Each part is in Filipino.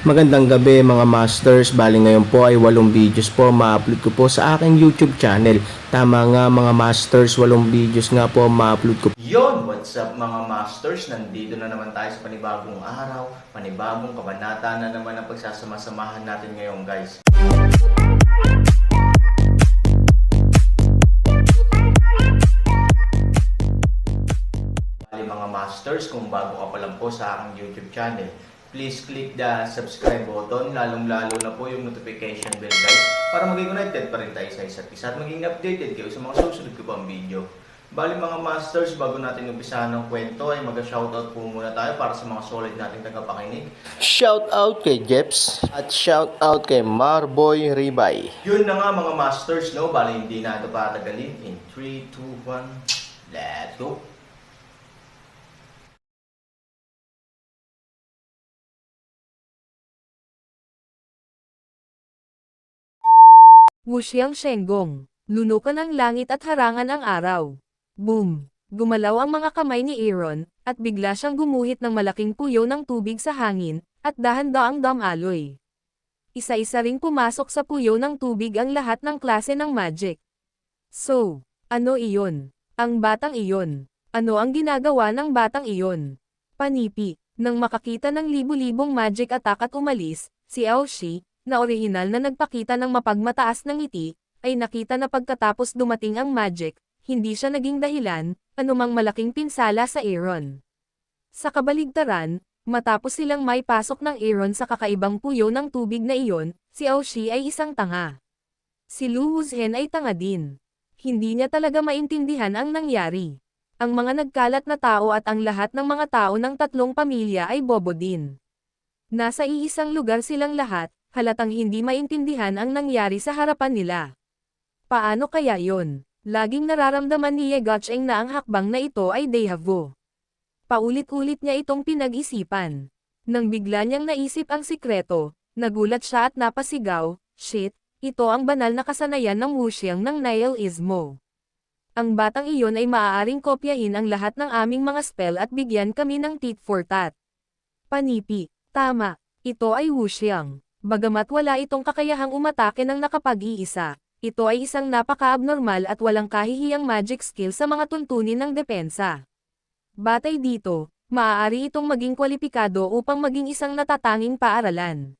Magandang gabi mga masters, bali ngayon po ay 8 videos po ma-upload ko po sa aking YouTube channel. Tama nga mga masters, 8 videos nga po ma-upload ko. Yon, what's up mga masters? Nandito na naman tayo sa panibagong araw, panibagong kabanata na naman ang pagsasama-samahan natin ngayon guys. Bali mga masters, kung bago ka pa lang po sa aking YouTube channel, please click the subscribe button, lalong-lalo na po yung notification bell guys, para maging connected pa rin tayo sa isa't isa at maging updated kayo sa mga susunod ko pang video. Bali mga masters, bago natin umpisahan ng kwento ay mag-shoutout po muna tayo para sa mga solid nating tagapakinig. Shoutout kay Jeps at shoutout kay Marboy Ribay. Yun na nga mga masters, no? Bali hindi na ito patagalin. In 3, 2, 1, let's go! Wuxiang Shenggong. Lunukan ang langit at harangan ang araw. Boom! Gumalaw ang mga kamay ni Aaron, at bigla siyang gumuhit ng malaking puyo ng tubig sa hangin, at dahan-daang damaloy. Isa-isa ring pumasok sa puyo ng tubig ang lahat ng klase ng magic. So, ano iyon? Ang batang iyon. Ano ang ginagawa ng batang iyon? Panipi, nang makakita ng libu-libong magic attack at umalis, si Aoshi, na orihinal na nagpakita ng mapagmataas ng ngiti, ay nakita na pagkatapos dumating ang magic, hindi siya naging dahilan, anumang malaking pinsala sa Aaron. Sa kabaligtaran, matapos silang may pasok ng Aaron sa kakaibang puyo ng tubig na iyon, si Aoshi ay isang tanga. Si Lu Wuzhen ay tanga din. Hindi niya talaga maintindihan ang nangyari. Ang mga nagkalat na tao at ang lahat ng mga tao ng tatlong pamilya ay bobo din. Nasa iisang lugar silang lahat, halatang hindi maintindihan ang nangyari sa harapan nila. Paano kaya yon? Laging nararamdaman ni Ye Gotcheng na ang hakbang na ito ay déjà vu. Paulit-ulit niya itong pinag-isipan. Nang bigla niyang naisip ang sikreto, nagulat siya at napasigaw, "Shit, ito ang banal na kasanayan ng Wuxiang ng nihilismo. Ang batang iyon ay maaaring kopyahin ang lahat ng aming mga spell at bigyan kami ng tit for tat." Panipi, tama, ito ay Wuxiang. Bagamat wala itong kakayahang umatake ng nakapag-iisa, ito ay isang napaka-abnormal at walang kahihiyang magic skill sa mga tuntunin ng depensa. Batay dito, maaari itong maging kwalipikado upang maging isang natatanging paaralan.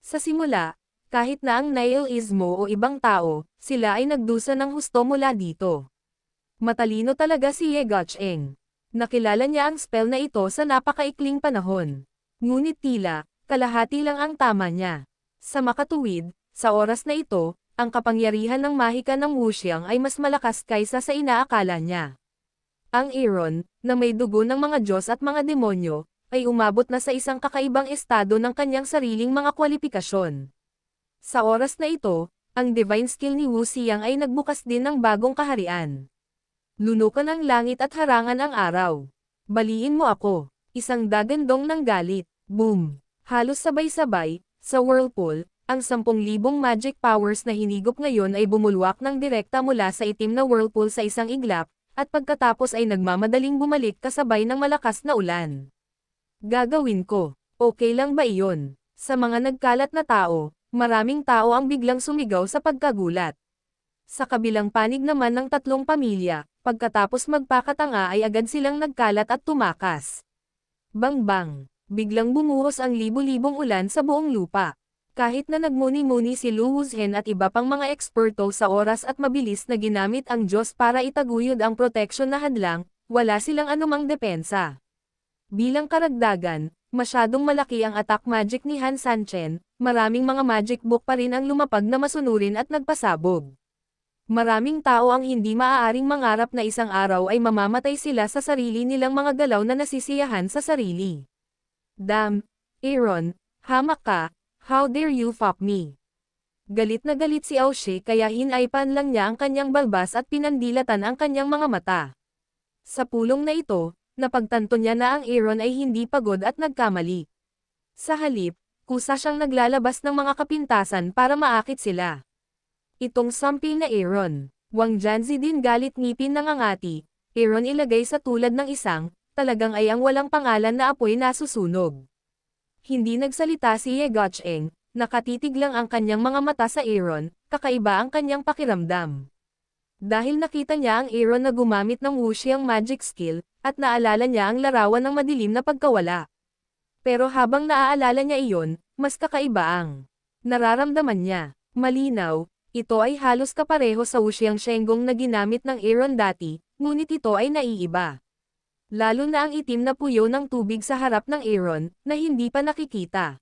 Sa simula, kahit na ang nihilismo o ibang tao, sila ay nagdusa ng husto mula dito. Matalino talaga si Ye Gotcheng. Nakilala niya ang spell na ito sa napakaikling panahon. Ngunit tila, kalahati lang ang tama niya. Sa makatuwid, sa oras na ito, ang kapangyarihan ng mahika ng Wuxiang ay mas malakas kaysa sa inaakala niya. Ang Aaron, na may dugo ng mga Diyos at mga demonyo, ay umabot na sa isang kakaibang estado ng kanyang sariling mga kwalifikasyon. Sa oras na ito, ang divine skill ni Wuxiang ay nagbukas din ng bagong kaharian. Lunukan ang langit at harangan ang araw. Baliin mo ako. Isang dagandong ng galit. Boom! Halos sabay-sabay, sa whirlpool, ang 10,000 magic powers na hinigop ngayon ay bumulwak ng direkta mula sa itim na whirlpool sa isang iglap, at pagkatapos ay nagmamadaling bumalik kasabay ng malakas na ulan. Gagawin ko. Okay lang ba iyon? Sa mga nagkalat na tao, maraming tao ang biglang sumigaw sa pagkagulat. Sa kabilang panig naman ng tatlong pamilya, pagkatapos magpakatanga ay agad silang nagkalat at tumakas. Bang-bang! Biglang bumuhos ang libu-libong ulan sa buong lupa. Kahit na nagmuni-muni si Lu Wuzhen at iba pang mga eksperto sa oras at mabilis na ginamit ang Diyos para itaguyod ang proteksyon na hadlang, wala silang anumang depensa. Bilang karagdagan, masyadong malaki ang attack magic ni Han Sanchen, maraming mga magic book pa rin ang lumapag na masunurin at nagpasabog. Maraming tao ang hindi maaaring mangarap na isang araw ay mamamatay sila sa sarili nilang mga galaw na nasisiyahan sa sarili. Damn, Aaron, hamak ka, how dare you fuck me? Galit na galit si Aoshi kaya hinaypan lang niya ang kanyang balbas at pinandilatan ang kanyang mga mata. Sa pulong na ito, napagtanto niya na ang Aaron ay hindi pagod at nagkamali. Sa halip, kusa siyang naglalabas ng mga kapintasan para maakit sila. Itong sampil na Aaron, Wang Janzi din galit ngipin ng angati, Aaron ilagay sa tulad ng isang, talagang ay ang walang pangalan na apoy nasusunog. Hindi nagsalita si Ye Gocheng, nakatitig lang ang kanyang mga mata sa Aaron, kakaiba ang kanyang pakiramdam. Dahil nakita niya ang Aaron na gumamit ng wuxiang magic skill, at naalala niya ang larawan ng madilim na pagkawala. Pero habang naaalala niya iyon, mas kakaiba ang nararamdaman niya. Malinaw, ito ay halos kapareho sa wuxiang shenggong na ginamit ng Aaron dati, ngunit ito ay naiiba. Lalo na ang itim na puyo ng tubig sa harap ng Aaron, na hindi pa nakikita.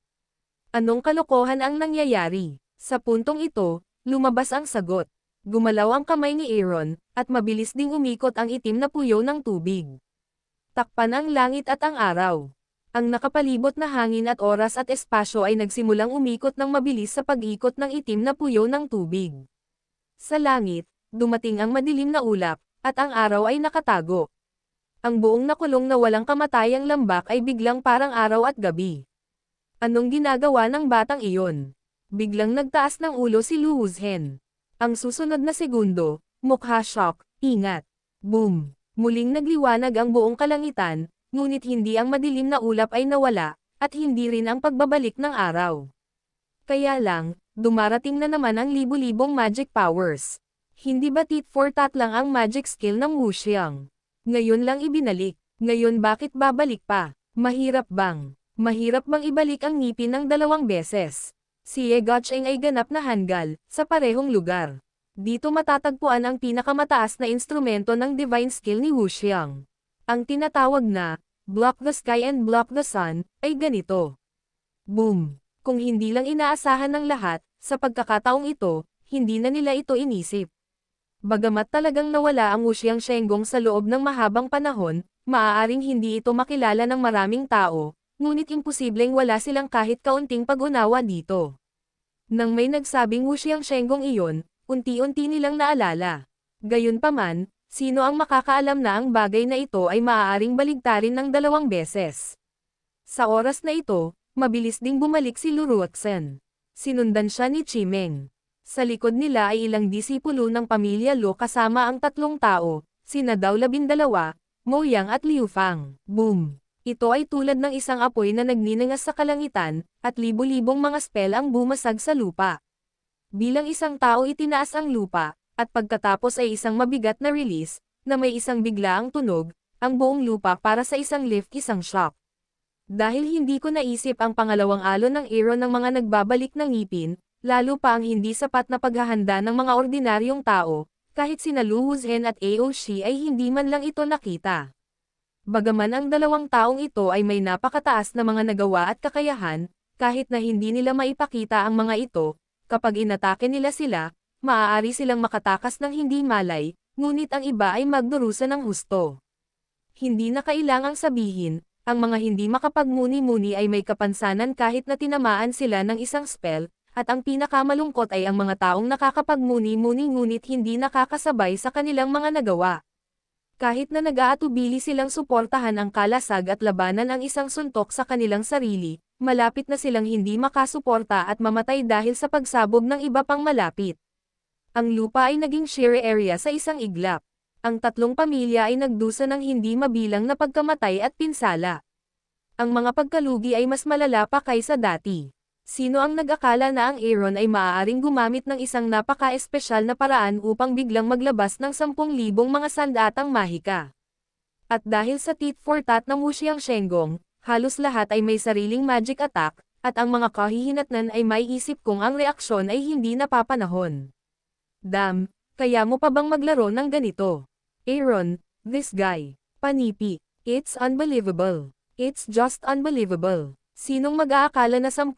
Anong kalokohan ang nangyayari? Sa puntong ito, lumabas ang sagot. Gumalaw ang kamay ni Aaron, at mabilis ding umikot ang itim na puyo ng tubig. Takpan ang langit at ang araw. Ang nakapalibot na hangin at oras at espasyo ay nagsimulang umikot ng mabilis sa pag-ikot ng itim na puyo ng tubig. Sa langit, dumating ang madilim na ulap, at ang araw ay nakatago. Ang buong nakulong na walang kamatayang lambak ay biglang parang araw at gabi. Anong ginagawa ng batang iyon? Biglang nagtaas ng ulo si Lu Wuzhen. Ang susunod na segundo, mukha shock, ingat. Boom! Muling nagliwanag ang buong kalangitan, ngunit hindi ang madilim na ulap ay nawala, at hindi rin ang pagbabalik ng araw. Kaya lang, dumarating na naman ang libu-libong magic powers. Hindi ba tit for tat lang ang magic skill ng wuxiang? Ngayon lang ibinalik. Ngayon bakit babalik pa? Mahirap bang? Mahirap bang ibalik ang ngipin ng 2 beses? Si Ye Gocheng ay ganap na hanggal, sa parehong lugar. Dito matatagpuan ang pinakamataas na instrumento ng divine skill ni Wuxiang. Ang tinatawag na, Block the Sky and Block the Sun, ay ganito. Boom! Kung hindi lang inaasahan ng lahat, sa pagkakataong ito, hindi na nila ito inisip. Bagamat talagang nawala ang wuxiang shenggong sa loob ng mahabang panahon, maaaring hindi ito makilala ng maraming tao, ngunit imposibleng wala silang kahit kaunting pag-unawa dito. Nang may nagsabing wuxiang shenggong iyon, unti-unti nilang naalala. Gayunpaman, sino ang makakaalam na ang bagay na ito ay maaaring baligtarin ng 2 beses? Sa oras na ito, mabilis ding bumalik si Lu Ruoxen. Sinundan siya ni Chimeng. Sa likod nila ay ilang disipulo ng pamilya Lu kasama ang 3 tao, sina Dao 12, Mo Yang at Liu Fang. Boom! Ito ay tulad ng isang apoy na nagninangas sa kalangitan, at libo-libong mga spell ang bumasag sa lupa. Bilang isang tao itinaas ang lupa, at pagkatapos ay isang mabigat na release, na may isang biglaang tunog, ang buong lupa para sa isang lift isang shock. Dahil hindi ko naisip ang pangalawang alon ng Aaron ng mga nagbabalik ng ngipin, lalo pa ang hindi sapat na paghahanda ng mga ordinaryong tao, kahit sina Lu Wuzhen at Aoshi ay hindi man lang ito nakita. Bagaman ang 2 taong ito ay may napakataas na mga nagawa at kakayahan, kahit na hindi nila maipakita ang mga ito, kapag inatake nila sila, maaari silang makatakas ng hindi malay, ngunit ang iba ay magdurusa ng husto. Hindi na kailangang sabihin, ang mga hindi makapagmuni-muni ay may kapansanan kahit na tinamaan sila ng isang spell, at ang pinakamalungkot ay ang mga taong nakakapagmuni-muni ngunit hindi nakakasabay sa kanilang mga nagawa. Kahit na nag-aatubili silang suportahan ang kalasag at labanan ang isang suntok sa kanilang sarili, malapit na silang hindi makasuporta at mamatay dahil sa pagsabog ng iba pang malapit. Ang lupa ay naging sheer area sa isang iglap. Ang 3 pamilya ay nagdusa ng hindi mabilang na pagkamatay at pinsala. Ang mga pagkalugi ay mas malala pa kaysa dati. Sino ang nag-akala na ang Aaron ay maaaring gumamit ng isang napaka-espesyal na paraan upang biglang maglabas ng 10,000 mga sandatang mahika? At dahil sa tit for tat ng wuxiang shenggong, halos lahat ay may sariling magic attack, at ang mga kahihinatnan ay may isip kung ang reaksyon ay hindi napapanahon. Damn, kaya mo pa bang maglaro ng ganito? Aaron, this guy. Panipi. It's unbelievable. It's just unbelievable. Sinong mag-aakala na 10,000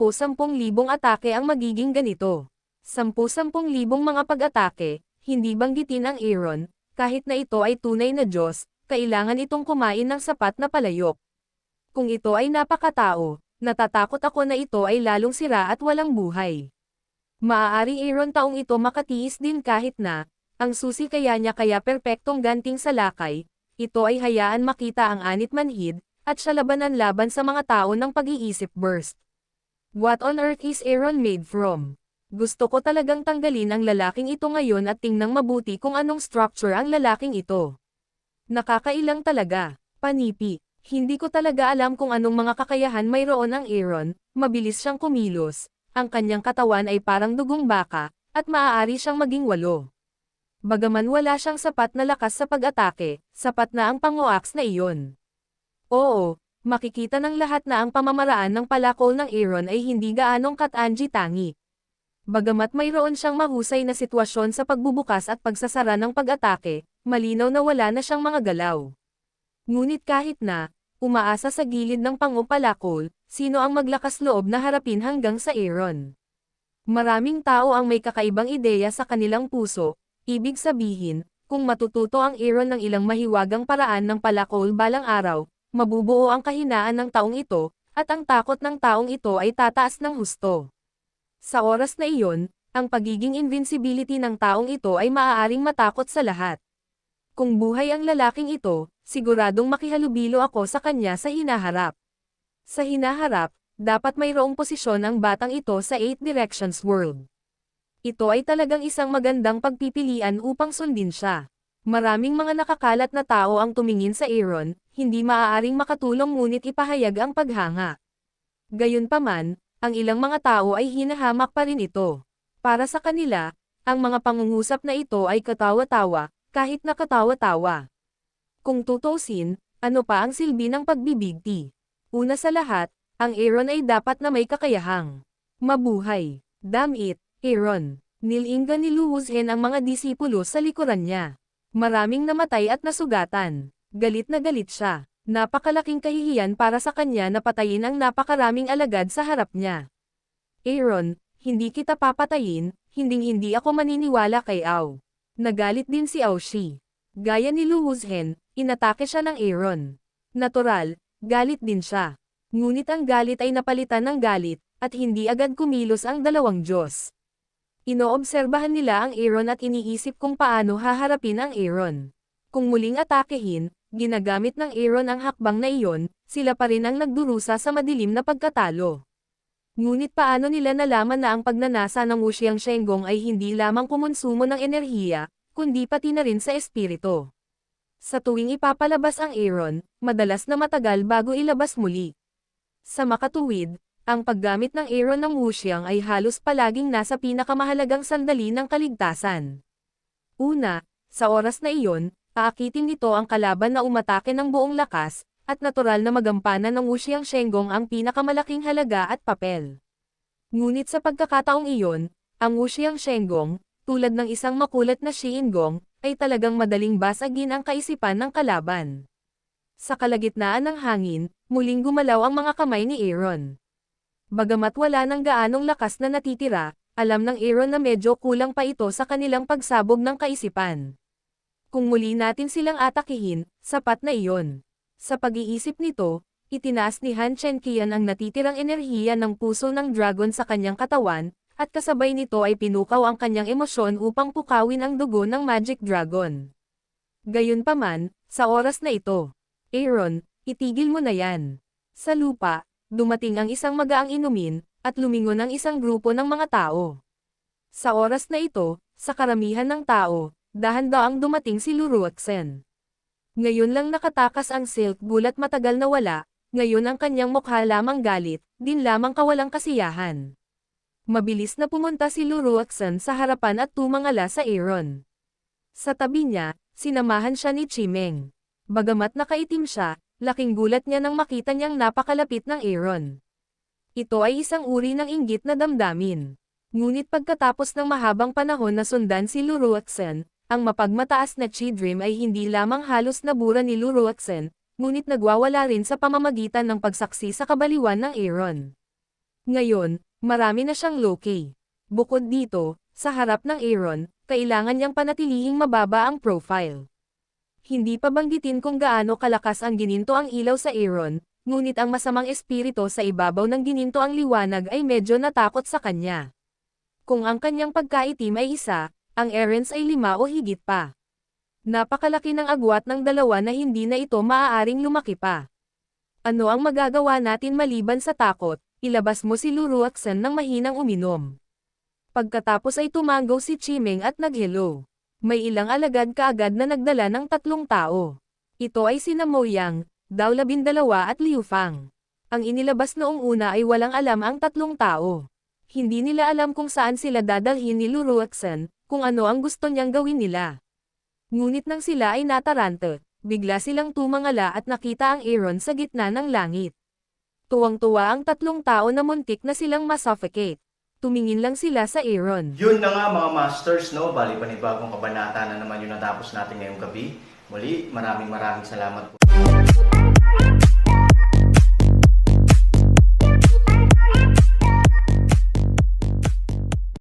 atake ang magiging ganito? 10,000 mga pag-atake, hindi banggitin ang Aaron, kahit na ito ay tunay na Diyos, kailangan itong kumain ng sapat na palayok. Kung ito ay napakatao, natatakot ako na ito ay lalong sira at walang buhay. Maaari Aaron taong ito makatiis din kahit na, ang susi kaya niya kaya perpektong ganting sa lakay, ito ay hayaan makita ang anit manhid, at siya labanan laban sa mga tao ng pag-iisip burst. What on earth is Aaron made from? Gusto ko talagang tanggalin ang lalaking ito ngayon at tingnang mabuti kung anong structure ang lalaking ito. Nakakailang talaga. Panipi. Hindi ko talaga alam kung anong mga kakayahan mayroon ang Aaron, mabilis siyang kumilos, ang kanyang katawan ay parang dugong baka, at maaari siyang maging walo. Bagaman wala siyang sapat na lakas sa pag-atake, sapat na ang pangoaks na iyon. Oo, makikita ng lahat na ang pamamaraan ng palakol ng Aaron ay hindi gaanong katangi-tangi. Bagamat mayroon siyang mahusay na sitwasyon sa pagbubukas at pagsasara ng pag-atake, malinaw na wala na siyang mga galaw. Ngunit kahit na, umaasa sa gilid ng pangupalakol, sino ang maglakas loob na harapin hanggang sa Aaron? Maraming tao ang may kakaibang ideya sa kanilang puso, ibig sabihin, kung matututo ang Aaron ng ilang mahiwagang paraan ng palakol balang araw, mabubuo ang kahinaan ng taong ito, at ang takot ng taong ito ay tataas ng husto. Sa oras na iyon, ang pagiging invincibility ng taong ito ay maaaring matakot sa lahat. Kung buhay ang lalaking ito, siguradong makihalubilo ako sa kanya sa hinaharap. Sa hinaharap, dapat mayroong posisyon ang batang ito sa 8 Directions World. Ito ay talagang isang magandang pagpipilian upang sundin siya. Maraming mga nakakalat na tao ang tumingin sa Aaron, hindi maaaring makatulong ngunit ipahayag ang paghanga. Gayunpaman, ang ilang mga tao ay hinahamak pa rin ito. Para sa kanila, ang mga pangungusap na ito ay katawa-tawa, kahit nakatawa-tawa. Kung tutusin, ano pa ang silbi ng pagbibigti? Una sa lahat, ang Aaron ay dapat na may kakayahang mabuhay. Damit, Aaron. Nilingga ni Luwuzhen ang mga disipulo sa likuran niya. Maraming namatay at nasugatan. Galit na galit siya. Napakalaking kahihiyan para sa kanya na patayin ang napakaraming alagad sa harap niya. Aaron, hindi kita papatayin, hinding-hindi ako maniniwala kay Ao. Nagalit din si Aoshi. Gaya ni Luwuzhen, inatake siya ng Aaron. Natural, galit din siya. Ngunit ang galit ay napalitan ng galit, at hindi agad kumilos ang dalawang Diyos. Inoobserbahan nila ang Aaron at iniisip kung paano haharapin ang Aaron. Kung muling atakehin, ginagamit ng Aaron ang hakbang na iyon, sila pa rin ang nagdurusa sa madilim na pagkatalo. Ngunit paano nila nalaman na ang pagnanasa ng Wuxiang Shenggong ay hindi lamang kumonsumo ng enerhiya, kundi pati na rin sa espiritu. Sa tuwing ipapalabas ang Aaron, madalas na matagal bago ilabas muli. Sa makatuwid, ang paggamit ng Aaron ng Wuxiang ay halos palaging nasa pinakamahalagang sandali ng kaligtasan. Una, sa oras na iyon, aakitin nito ang kalaban na umatake ng buong lakas, at natural na magampanan ng Wuxiang Shenggong ang pinakamalaking halaga at papel. Ngunit sa pagkakataong iyon, ang Wuxiang Shenggong, tulad ng isang makulat na Xiingong, ay talagang madaling basagin ang kaisipan ng kalaban. Sa kalagitnaan ng hangin, muling gumalaw ang mga kamay ni Aaron. Bagamat wala ng gaanong lakas na natitira, alam ng Aaron na medyo kulang pa ito sa kanilang pagsabog ng kaisipan. Kung muli natin silang atakihin, sapat na iyon. Sa pag-iisip nito, itinaas ni Han Chenqian ang natitirang enerhiya ng puso ng dragon sa kanyang katawan, at kasabay nito ay pinukaw ang kanyang emosyon upang pukawin ang dugo ng Magic Dragon. Gayunpaman, sa oras na ito, Aaron, itigil mo na yan. Sa lupa, dumating ang isang magaang inumin, at lumingon ang isang grupo ng mga tao. Sa oras na ito, sa karamihan ng tao, dahan-daang dumating si Luruaxen. Ngayon lang nakatakas ang silk gulat matagal na wala, ngayon ang kanyang mukha lamang galit, din lamang kawalang kasiyahan. Mabilis na pumunta si Luruaxen sa harapan at tumangala sa Aaron. Sa tabi niya, sinamahan siya ni Chimeng. Bagamat nakaitim siya, laking gulat niya nang makita niyang napakalapit ng Aaron. Ito ay isang uri ng inggit na damdamin. Ngunit pagkatapos ng mahabang panahon na sundan si Luruaxen, ang mapagmataas na Chi Dream ay hindi lamang halos nabura ni Luruaxen, ngunit nagwawala rin sa pamamagitan ng pagsaksi sa kabaliwan ng Aaron. Ngayon, marami na siyang low-key. Bukod dito, sa harap ng Aaron, kailangan niyang panatilihing mababa ang profile. Hindi pa banggitin kung gaano kalakas ang gininto ang ilaw sa Aaron, ngunit ang masamang espiritu sa ibabaw ng gininto ang liwanag ay medyo natakot sa kanya. Kung ang kanyang pagkaitim ay isa, ang errands ay 5 o higit pa. Napakalaki ng agwat ng dalawa na hindi na ito maaaring lumaki pa. Ano ang magagawa natin maliban sa takot? Ilabas mo si Luruaxen ng mahinang uminom. Pagkatapos ay tumanggaw si Chimeng at nag-hello. May ilang alagad kaagad na nagdala ng 3 tao. Ito ay sina Mo Yang, Dao 12 at Liu Fang. Ang inilabas noong una ay walang alam ang tatlong tao. Hindi nila alam kung saan sila dadalhin ni Luruxan, kung ano ang gusto niyang gawin nila. Ngunit nang sila ay nataranta, bigla silang tumangala at nakita ang Aaron sa gitna ng langit. Tuwang-tuwa ang tatlong tao na muntik na silang masuffocate. Tumingin lang sila sa Aaron. Yun na nga mga masters, no? Bali panibagong kabanata na naman yung natapos natin ngayong gabi. Muli, maraming salamat po.